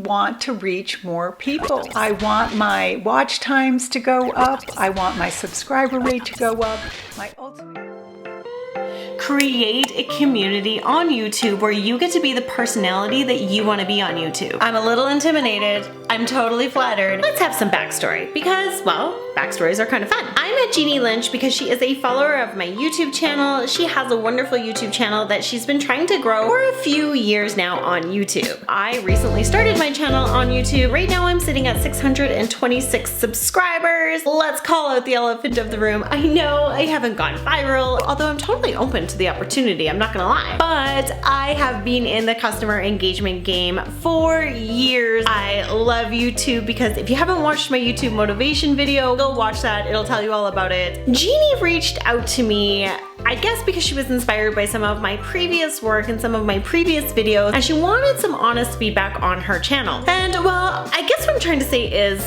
want to reach more people. I want my watch times to go up. I want my subscriber rate to go up. My ultimate... Create a community on YouTube where you get to be the personality that you want to be on YouTube. I'm a little intimidated. I'm totally flattered. Let's have some backstory because, well, backstories are kind of fun. I met Jeannie Lynch because she is a follower of my YouTube channel. She has a wonderful YouTube channel that she's been trying to grow for a few years now on YouTube. I recently started my channel on YouTube. Right now I'm sitting at 626 subscribers. Let's call out the elephant of the room. I know I haven't gone viral, although I'm totally open to the opportunity, I'm not gonna lie. But I have been in the customer engagement game for years. I love YouTube because if you haven't watched my YouTube motivation video, go watch that, it'll tell you all about it. Jeannie reached out to me, I guess because she was inspired by some of my previous work and some of my previous videos, and she wanted some honest feedback on her channel. And well, I guess what I'm trying to say is,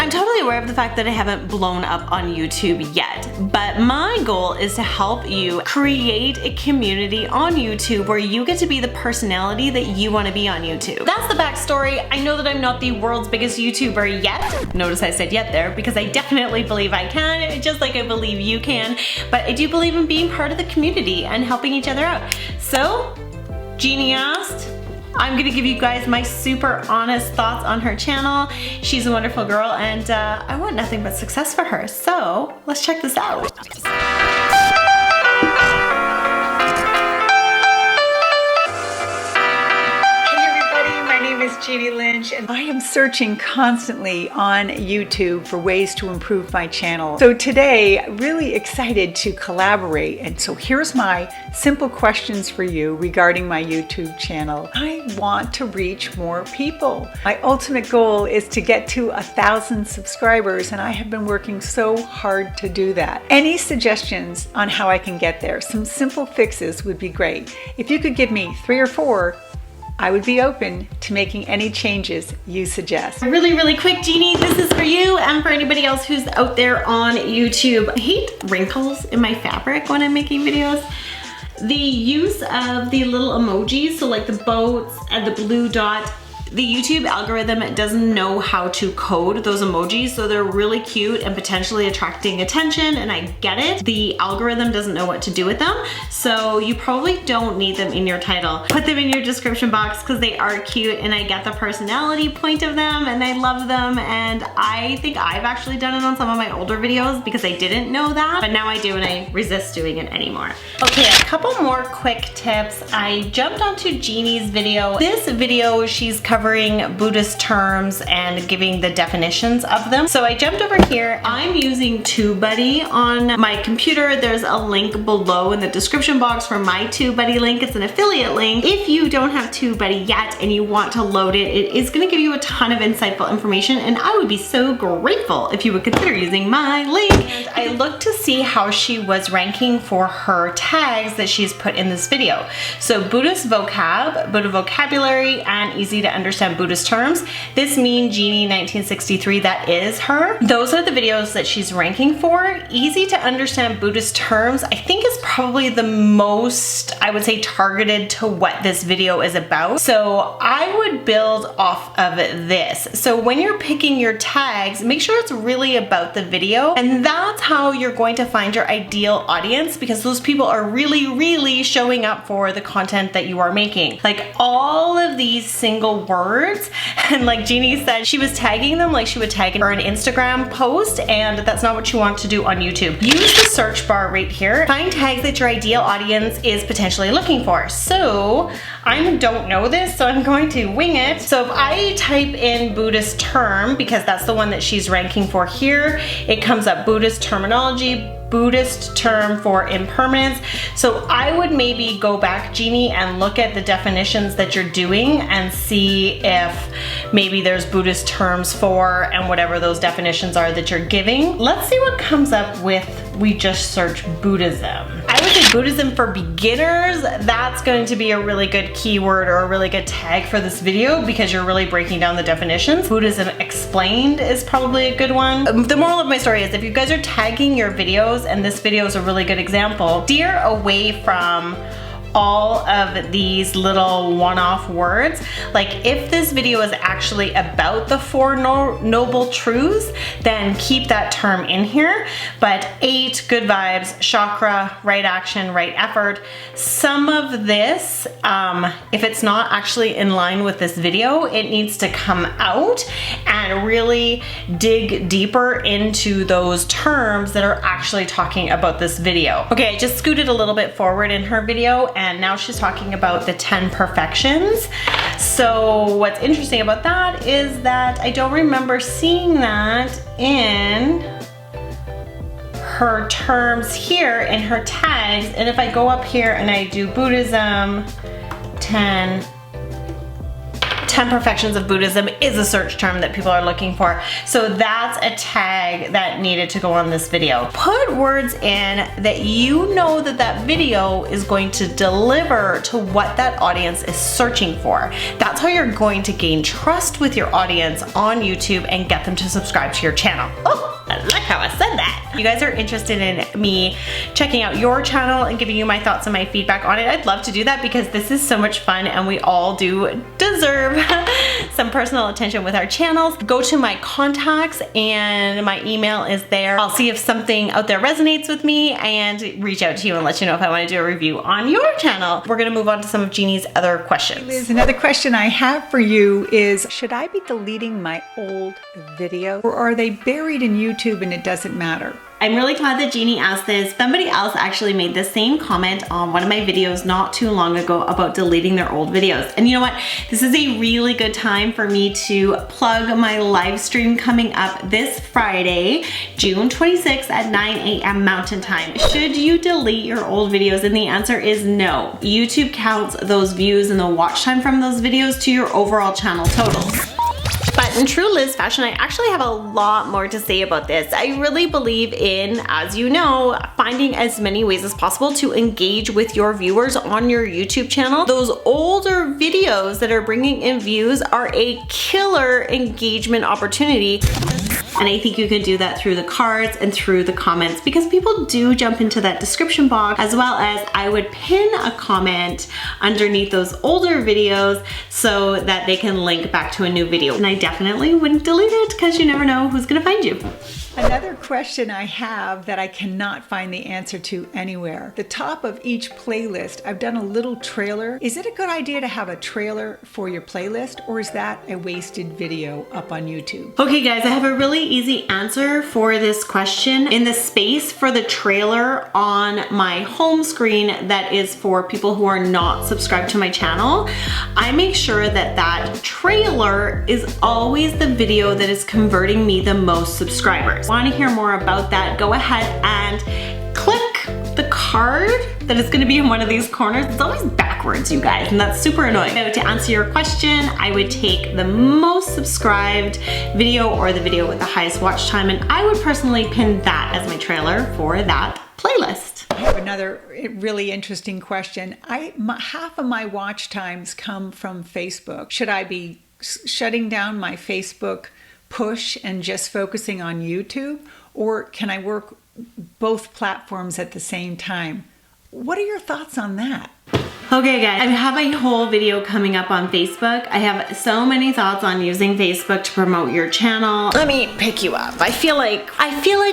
I'm totally aware of the fact that I haven't blown up on YouTube yet, but my goal is to help you create a community on YouTube where you get to be the personality that you want to be on YouTube. That's the backstory. I know that I'm not the world's biggest YouTuber yet. Notice I said yet there because I definitely believe I can, just like I believe you can, but I do believe in being part of the community and helping each other out. So, Jeannie asked, I'm gonna give you guys my super honest thoughts on her channel. She's a wonderful girl and I want nothing but success for her. So let's check this out. Jeannie Lynch, and I am searching constantly on YouTube for ways to improve my channel. So today, really excited to collaborate, and so here's my simple questions for you regarding my YouTube channel. I want to reach more people. My ultimate goal is to get to 1,000 subscribers, and I have been working so hard to do that. Any suggestions on how I can get there? Some simple fixes would be great. If you could give me 3 or 4, I would be open to making any changes you suggest. Really quick, Jeannie, this is for you and for anybody else who's out there on YouTube. I hate wrinkles in my fabric when I'm making videos. The use of the little emojis, so like the boats and the blue dot, the YouTube algorithm doesn't know how to code those emojis, so they're really cute and potentially attracting attention, and I get it. The algorithm doesn't know what to do with them, so you probably don't need them in your title. Put them in your description box because they are cute, and I get the personality point of them, and I love them, and I think I've actually done it on some of my older videos because I didn't know that, but now I do, and I resist doing it anymore. Okay, a couple more quick tips. I jumped onto Jeannie's video. This video, she's covering Buddhist terms and giving the definitions of them. So I jumped over here. I'm using TubeBuddy on my computer. There's a link below in the description box for my TubeBuddy link. It's an affiliate link. If you don't have TubeBuddy yet and you want to load it, it is going to give you a ton of insightful information, and I would be so grateful if you would consider using my link. And I looked to see how she was ranking for her tags that she's put in this video. So Buddhist vocab, Buddha vocabulary, and easy to understand Buddhist terms. This mean Jeannie 1963, that is her. Those are the videos that she's ranking for. Easy to understand Buddhist terms, I think is probably the most, I would say, targeted to what this video is about. So I would build off of this. So when you're picking your tags, make sure it's really about the video, and that's how you're going to find your ideal audience, because those people are really showing up for the content that you are making. Like all of these single words, and like Jeannie said, she was tagging them like she would tag her an Instagram post, and that's not what you want to do on YouTube. Use the search bar right here. Find tags that your ideal audience is potentially looking for. So I don't know this, so I'm going to wing it. So if I type in Buddhist term, because that's the one that she's ranking for here, it comes up Buddhist terminology, Buddhist term for impermanence. So I would maybe go back, Jeannie, and look at the definitions that you're doing and see if maybe there's Buddhist terms for and whatever those definitions are that you're giving. Let's see what comes up with, we just search Buddhism. I would say Buddhism for beginners. That's going to be a really good keyword or a really good tag for this video because you're really breaking down the definitions. Buddhism explained is probably a good one. The moral of my story is if you guys are tagging your videos, and this video is a really good example, steer away from all of these little one-off words. Like if this video is actually about the 4 noble truths, then keep that term in here. But 8, good vibes, chakra, right action, right effort. Some of this, if it's not actually in line with this video, it needs to come out and really dig deeper into those terms that are actually talking about this video. Okay, I just scooted a little bit forward in her video and now she's talking about the 10 perfections. So what's interesting about that is that I don't remember seeing that in her terms here in her tags. And if I go up here and I do Buddhism, 10 perfections of Buddhism is a search term that people are looking for. So that's a tag that needed to go on this video. Put words in that you know that that video is going to deliver to what that audience is searching for. That's how you're going to gain trust with your audience on YouTube and get them to subscribe to your channel. Oh, I like how I said that. If you guys are interested in me checking out your channel and giving you my thoughts and my feedback on it, I'd love to do that because this is so much fun and we all do deserve some personal attention with our channels. Go to my contacts and my email is there. I'll see if something out there resonates with me and reach out to you and let you know if I want to do a review on your channel. We're going to move on to some of Jeannie's other questions. Liz, another question I have for you is, should I be deleting my old video or are they buried in YouTube and it doesn't matter? I'm really glad that Jeannie asked this. Somebody else actually made the same comment on one of my videos not too long ago about deleting their old videos. And you know what? This is a really good time for me to plug my live stream coming up this Friday, June 26th at 9 a.m. Mountain Time. Should you delete your old videos? And the answer is no. YouTube counts those views and the watch time from those videos to your overall channel totals. But in true Liz fashion, I actually have a lot more to say about this. I really believe in, as you know, finding as many ways as possible to engage with your viewers on your YouTube channel. Those older videos that are bringing in views are a killer engagement opportunity. And I think you can do that through the cards and through the comments because people do jump into that description box, as well as I would pin a comment underneath those older videos so that they can link back to a new video. And I definitely wouldn't delete it because you never know who's gonna find you. Another question I have that I cannot find the answer to anywhere. The top of each playlist, I've done a little trailer. Is it a good idea to have a trailer for your playlist or is that a wasted video up on YouTube? Okay guys, I have a really easy answer for this question. In the space for the trailer on my home screen that is for people who are not subscribed to my channel, I make sure that that trailer is always the video that is converting me the most subscribers. Want to hear more about that? Go ahead and click the card that is going to be in one of these corners. It's always backwards, you guys, and that's super annoying. So to answer your question, I would take the most subscribed video or the video with the highest watch time, and I would personally pin that as my trailer for that playlist. I have another really interesting question. Half of my watch times come from Facebook. Should I be shutting down my Facebook push and just focusing on YouTube, or can I work both platforms at the same time? What are your thoughts on that? Okay guys, I have a whole video coming up on Facebook. I have so many thoughts on using Facebook to promote your channel. Let me pick you up. I feel like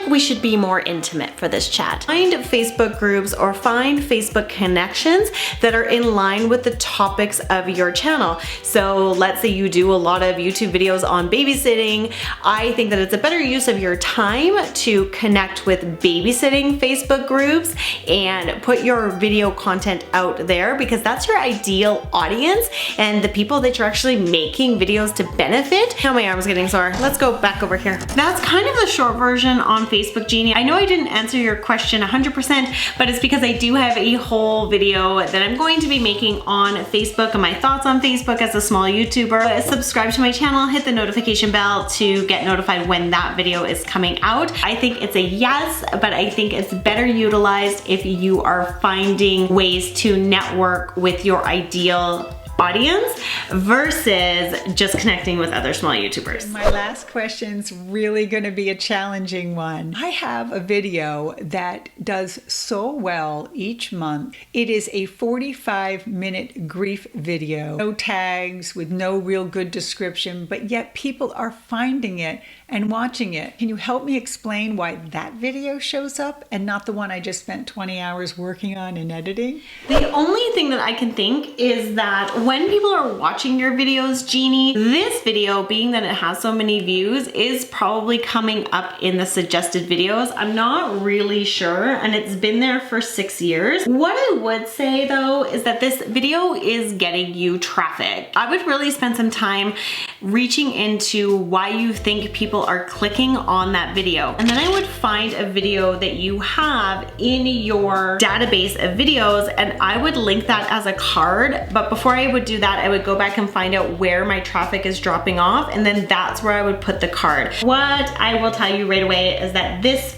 we should be more intimate for this chat. Find Facebook groups or find Facebook connections that are in line with the topics of your channel. So let's say you do a lot of YouTube videos on babysitting. I think that it's a better use of your time to connect with babysitting Facebook groups and put your video content out there, because that's your ideal audience and the people that you're actually making videos to benefit. Now my arm's getting sore. Let's go back over here. That's kind of the short version on Facebook, Jeannie. I know I didn't answer your question 100%, but it's because I do have a whole video that I'm going to be making on Facebook and my thoughts on Facebook as a small YouTuber. Subscribe to my channel, hit the notification bell to get notified when that video is coming out. I think it's a yes, but I think it's better utilized if you are finding ways to network with your ideal audience versus just connecting with other small YouTubers. My last question's really gonna be a challenging one. I have a video that does so well each month. It is a 45-minute grief video. No tags, with no real good description, but yet people are finding it and watching it. Can you help me explain why that video shows up and not the one I just spent 20 hours working on and editing? The only thing that I can think is that when people are watching your videos, Jeannie, this video, being that it has so many views, is probably coming up in the suggested videos. I'm not really sure, and it's been there for 6 years. What I would say though is that this video is getting you traffic. I would really spend some time reaching into why you think people are clicking on that video. And then I would find a video that you have in your database of videos, and I would link that as a card. But before I would do that, I would go back and find out where my traffic is dropping off, and then that's where I would put the card. What I will tell you right away is that this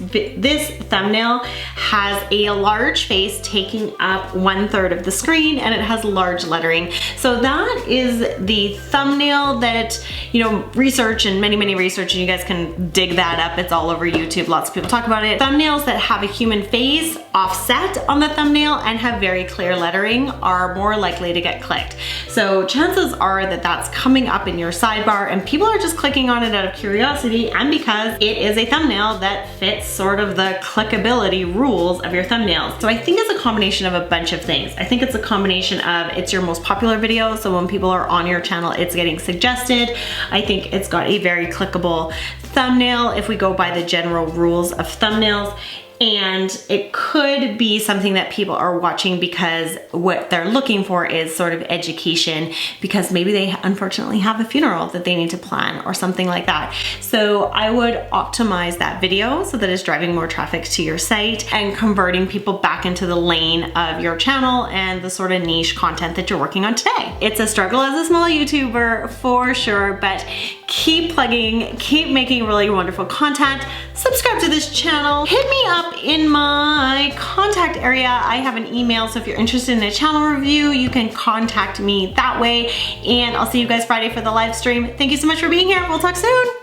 thumbnail has a large face taking up 1/3 of the screen, and it has large lettering. So that is the thumbnail that, you know, research and many research, and you guys can dig that up. It's all over YouTube. Lots of people talk about it. Thumbnails that have a human face offset on the thumbnail and have very clear lettering are more likely to get clicked. So chances are that that's coming up in your sidebar, and people are just clicking on it out of curiosity and because it is a thumbnail that fits sort of the clickability rules of your thumbnails. So I think it's a combination of a bunch of things. I think it's a combination of it's your most popular video, so when people are on your channel, it's getting suggested. I think it's got a very clickable thumbnail if we go by the general rules of thumbnails. And it could be something that people are watching because what they're looking for is sort of education, because maybe they unfortunately have a funeral that they need to plan or something like that. So I would optimize that video so that it's driving more traffic to your site and converting people back into the lane of your channel and the sort of niche content that you're working on today. It's a struggle as a small YouTuber for sure, but keep plugging, keep making really wonderful content. Subscribe to this channel. Hit me up in my contact area. I have an email, so if you're interested in a channel review, you can contact me that way. And I'll see you guys Friday for the live stream. Thank you so much for being here. We'll talk soon.